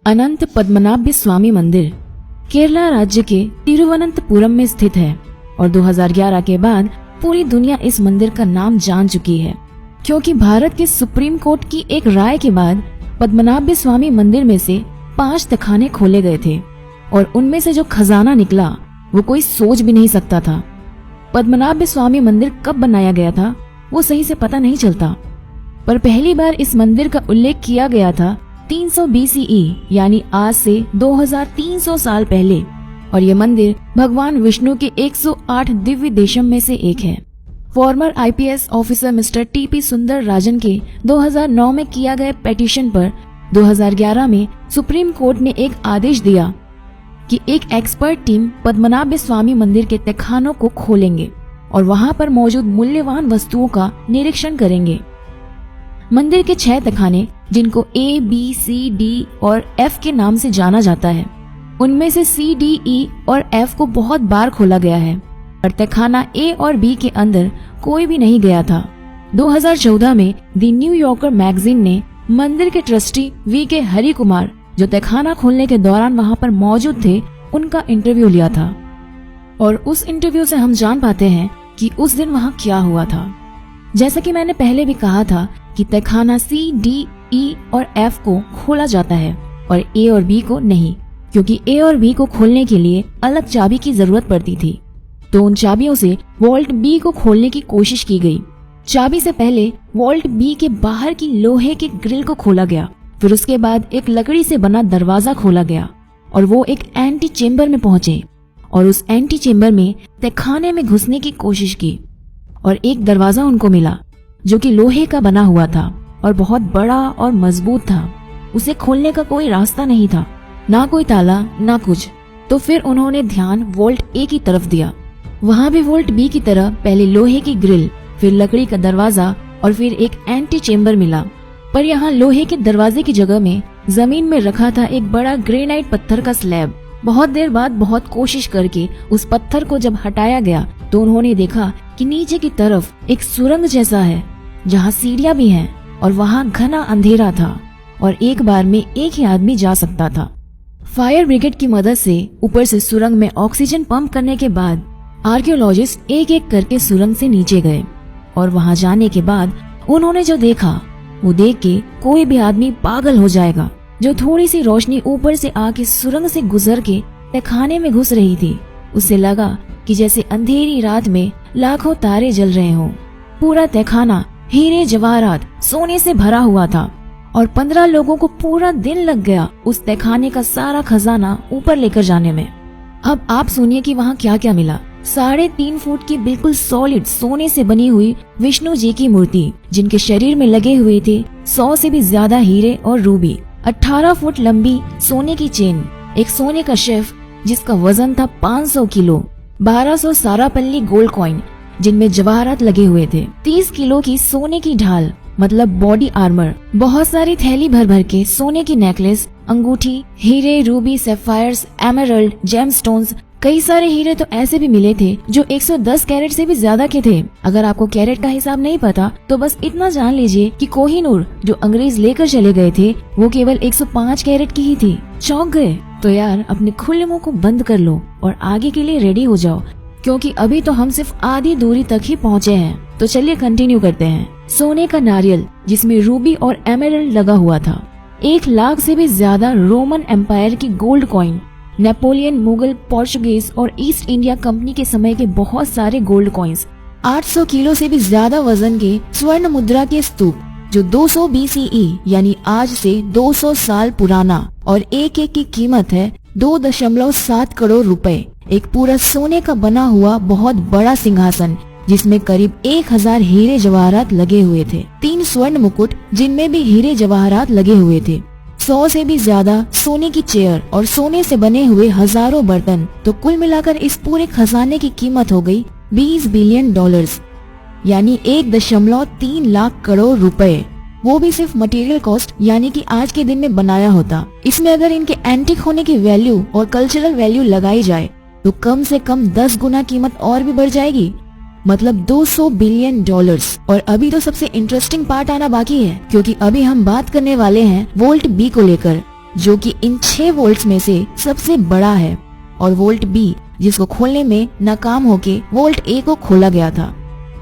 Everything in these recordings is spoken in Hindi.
अनंत पद्मनाभ स्वामी मंदिर केरला राज्य के तिरुवनंतपुरम में स्थित है और 2011 के बाद पूरी दुनिया इस मंदिर का नाम जान चुकी है, क्योंकि भारत के सुप्रीम कोर्ट की एक राय के बाद पद्मनाभ स्वामी मंदिर में से 5 तहखाने खोले गए थे और उनमें से जो खजाना निकला वो कोई सोच भी नहीं सकता था। पद्मनाभ स्वामी मंदिर कब बनाया गया था वो सही से पता नहीं चलता, पर पहली बार इस मंदिर का उल्लेख किया गया था 300 BCE यानी आज से 2300 साल पहले, और ये मंदिर भगवान विष्णु के 108 दिव्य देशम में से एक है। Farmer IPS officer mister TP सुंदर राजन के 2009 में किया गया पिटीशन पर 2011 में सुप्रीम कोर्ट ने एक आदेश दिया कि एक एक्सपर्ट टीम पद्मनाभ स्वामी मंदिर के तहखानों को खोलेंगे और वहां पर मौजूद मूल्यवान वस्तुओं का निरीक्षण करेंगे। मंदिर के 6 तहखाने, जिनको A, B, C, D और F के नाम से जाना जाता है, उनमें से C, D, E और F को बहुत बार खोला गया है, और तहखाना A और B के अंदर कोई भी नहीं गया था। 2014 में द न्यू यॉर्कर मैगजीन ने मंदिर के ट्रस्टी VK हरि कुमार, जो तहखाना खोलने के दौरान वहां पर मौजूद थे, उनका इंटरव्यू लिया था, और उस इंटरव्यू से हम जान पाते हैं कि उस दिन वहां क्या हुआ था। जैसा कि मैंने पहले भी कहा था कि तहखाना C, D, E और F को खोला जाता है और A और B को नहीं, क्योंकि A और B को खोलने के लिए अलग चाबी की जरूरत पड़ती थी। तो उन चाबियों से वॉल्ट B को खोलने की कोशिश की गई। चाबी से पहले वॉल्ट B के बाहर की लोहे के ग्रिल को खोला गया, फिर उसके बाद एक लकड़ी से बना दरवाजा खोला गया और वो एक एंटी चेम्बर में पहुंचे और उस एंटी चेम्बर में तहखाने में घुसने की कोशिश की, और एक दरवाजा उनको मिला जो कि लोहे का बना हुआ था और बहुत बड़ा और मजबूत था। उसे खोलने का कोई रास्ता नहीं था, ना कोई ताला ना कुछ। तो फिर उन्होंने ध्यान वॉल्ट A की तरफ दिया। वहाँ भी वॉल्ट B की तरह पहले लोहे की ग्रिल, फिर लकड़ी का दरवाजा और फिर एक एंटी चेम्बर मिला, पर यहाँ लोहे के दरवाजे की जगह में जमीन में रखा था एक बड़ा ग्रेनाइट पत्थर का स्लैब। बहुत देर बाद बहुत कोशिश करके उस पत्थर को जब हटाया गया तो उन्होंने देखा कि नीचे की तरफ एक सुरंग जैसा है जहाँ सीढ़ियां भी हैं और वहाँ घना अंधेरा था और एक बार में एक ही आदमी जा सकता था। फायर ब्रिगेड की मदद से ऊपर से सुरंग में ऑक्सीजन पंप करने के बाद आर्कियोलॉजिस्ट एक एक करके सुरंग से नीचे गए, और वहाँ जाने के बाद उन्होंने जो देखा वो देख के कोई भी आदमी पागल हो जाएगा। जो थोड़ी सी रोशनी ऊपर से आके सुरंग से गुजर के तहखाने में घुस रही थी, उससे लगा कि जैसे अंधेरी रात में लाखों तारे जल रहे हों। पूरा तहखाना हीरे जवाहरात सोने से भरा हुआ था और 15 लोगों को पूरा दिन लग गया उस तहखाने का सारा खजाना ऊपर लेकर जाने में। अब आप सुनिए कि वहाँ क्या क्या मिला। 3.5 फुट की बिल्कुल सॉलिड सोने से बनी हुई विष्णु जी की मूर्ति, जिनके शरीर में लगे हुए थे 100 से भी ज्यादा हीरे और रूबी। 18 फुट लंबी सोने की चेन, एक सोने का शेफ जिसका वजन था 500 किलो, 1200 सारापल्ली गोल्ड कॉइन जिनमें जवाहरात लगे हुए थे, 30 किलो की सोने की ढाल मतलब बॉडी आर्मर, बहुत सारी थैली भर भर के सोने की नेकलेस, अंगूठी, हीरे, रूबी, सैफायर्स, एमरल्ड, जेमस्टोन्स। कई सारे हीरे तो ऐसे भी मिले थे जो 110 कैरेट से भी ज्यादा के थे। अगर आपको कैरेट का हिसाब नहीं पता तो बस इतना जान लीजिए कि कोहिनूर जो अंग्रेज लेकर चले गए थे वो केवल 105 कैरेट की ही थी। चौंक गए? तो यार अपने खुले मुंह को बंद कर लो और आगे के लिए रेडी हो जाओ, क्योंकि अभी तो हम सिर्फ आधी दूरी तक ही पहुँचे हैं। तो चलिए कंटिन्यू करते हैं। सोने का नारियल जिसमें रूबी और एमरल्ड लगा हुआ था, 1 लाख से भी ज्यादा रोमन एम्पायर की gold coin, Napoleon, Mughal, Portuguese और ईस्ट इंडिया कंपनी के समय के बहुत सारे गोल्ड कॉइन्स, 800 किलो से भी ज्यादा वजन के स्वर्ण मुद्रा के स्तूप जो 200 BCE यानी आज से 200 साल पुराना, और एक एक की कीमत है 2.7 करोड़ रुपए। एक पूरा सोने का बना हुआ बहुत बड़ा सिंहासन जिसमें करीब 1000 हीरे जवाहरात लगे हुए थे, 3 स्वर्ण मुकुट जिनमें भी हीरे जवाहरात लगे हुए थे, 100 से भी ज्यादा सोने की चेयर और सोने से बने हुए हजारों बर्तन। तो कुल मिलाकर इस पूरे खजाने की कीमत हो गई $20 बिलियन यानी 1.3 लाख करोड़ रुपए। वो भी सिर्फ मटेरियल कॉस्ट यानी कि आज के दिन में बनाया होता। इसमें अगर इनके एंटीक होने की वैल्यू और कल्चरल वैल्यू लगाई जाए तो कम से कम 10 गुना कीमत और भी बढ़ जाएगी, मतलब $200 बिलियन। और अभी तो सबसे इंटरेस्टिंग पार्ट आना बाकी है, क्योंकि अभी हम बात करने वाले हैं वोल्ट बी को लेकर। जो कि इन 6 वोल्ट्स में से सबसे बड़ा है, और वोल्ट बी जिसको खोलने में नाकाम होके वोल्ट ए को खोला गया था।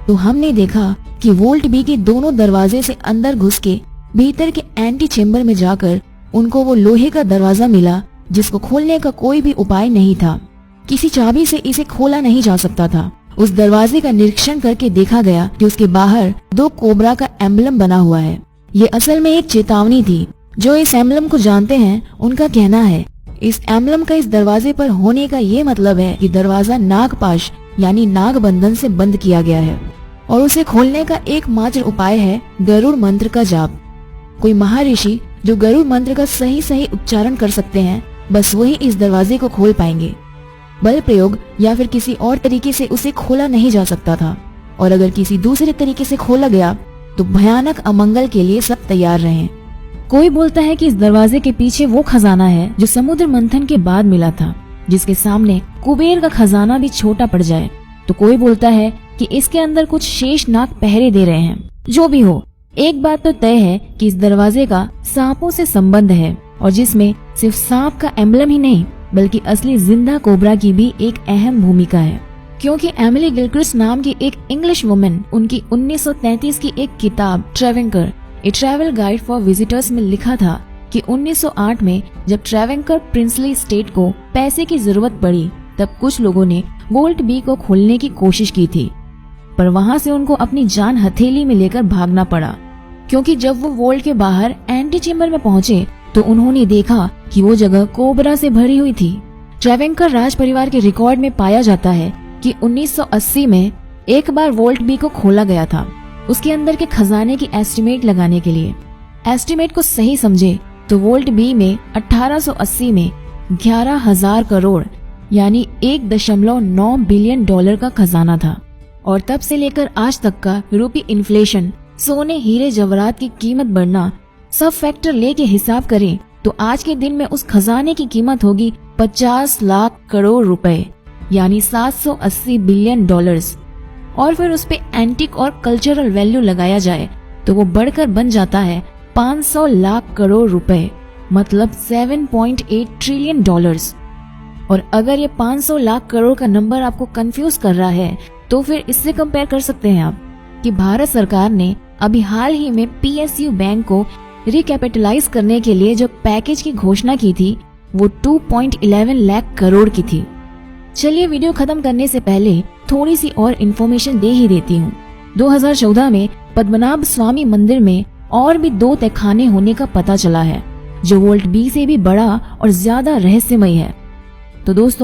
तो हमने देखा कि वोल्ट बी के दोनों दरवाजे से अंदर घुस के भीतर के एंटी चेम्बर में जाकर उनको वो लोहे का दरवाजा मिला जिसको खोलने का कोई भी उपाय नहीं था। किसी चाबी से इसे खोला नहीं जा सकता था। उस दरवाजे का निरीक्षण करके देखा गया कि उसके बाहर 2 कोबरा का एम्बलम बना हुआ है। ये असल में एक चेतावनी थी। जो इस एम्बलम को जानते हैं उनका कहना है इस एम्बलम का इस दरवाजे पर होने का ये मतलब है कि दरवाजा नागपाश यानी नाग बंधन से बंद किया गया है और उसे खोलने का एकमात्र उपाय है गरुड़ मंत्र का जाप। कोई महर्षि जो गरुड़ मंत्र का सही उच्चारण कर सकते हैं, बस वही इस दरवाजे को खोल पाएंगे। बल प्रयोग या फिर किसी और तरीके से उसे खोला नहीं जा सकता था, और अगर किसी दूसरे तरीके से खोला गया तो भयानक अमंगल के लिए सब तैयार रहें। कोई बोलता है कि इस दरवाजे के पीछे वो खजाना है जो समुद्र मंथन के बाद मिला था, जिसके सामने कुबेर का खजाना भी छोटा पड़ जाए। तो कोई बोलता है कि इसके अंदर कुछ शेष नाग पहरे दे रहे हैं। जो भी हो, एक बात तो तय है कि इस दरवाजे का सांपों से संबंध है, और जिसमें सिर्फ सांप का एम्बलम ही नहीं बल्कि असली जिंदा कोबरा की भी एक अहम भूमिका है। क्योंकि एमिली गिलक्रिस्ट नाम की एक इंग्लिश वुमन उनकी 1933 की एक किताब ट्रेवेंकर ए ट्रैवल गाइड फॉर विजिटर्स में लिखा था कि 1908 में जब ट्रेवेंकर प्रिंसली स्टेट को पैसे की जरूरत पड़ी तब कुछ लोगों ने वोल्ट बी को खोलने की कोशिश की थी, पर वहां से उनको अपनी जान हथेली में लेकर भागना पड़ा। क्योंकि जब वो वोल्ट के बाहर एंटी चेम्बर में पहुंचे तो उन्होंने देखा कि वो जगह कोबरा से भरी हुई थी। ट्रेवेंकर राज परिवार के रिकॉर्ड में पाया जाता है कि 1980 में एक बार वोल्ट बी को खोला गया था, उसके अंदर के खजाने की एस्टिमेट लगाने के लिए। एस्टिमेट को सही समझे तो वोल्ट बी में 1880 में 11,000 करोड़ यानी 1.9 बिलियन डॉलर का खजाना था, और तब से लेकर आज तक का यूरोपीय इन्फ्लेशन, सोने हीरे जवाहरात की कीमत बढ़ना, सब फैक्टर लेके हिसाब करें तो आज के दिन में उस खजाने की कीमत होगी 50 लाख करोड़ रुपए यानी 780 बिलियन डॉलर्स। और फिर उस पे एंटिक और कल्चरल वैल्यू लगाया जाए तो वो बढ़कर बन जाता है 500 लाख करोड़ रुपए, मतलब 7.8 ट्रिलियन डॉलर्स। और अगर ये 500 लाख करोड़ का नंबर आपको कंफ्यूज कर रहा है तो फिर इससे कंपेयर कर सकते हैं आप कि भारत सरकार ने अभी हाल ही में PSU बैंक को रिकैपिटलाइज करने के लिए जो पैकेज की घोषणा की थी वो 2.11 लाख करोड़ की थी। चलिए वीडियो खत्म करने से पहले थोड़ी सी और इन्फॉर्मेशन दे ही देती हूँ। 2014 में पद्मनाभ स्वामी मंदिर में और भी 2 तहखाने होने का पता चला है जो वोल्ट बी से भी बड़ा और ज्यादा रहस्यमय है। तो दोस्तों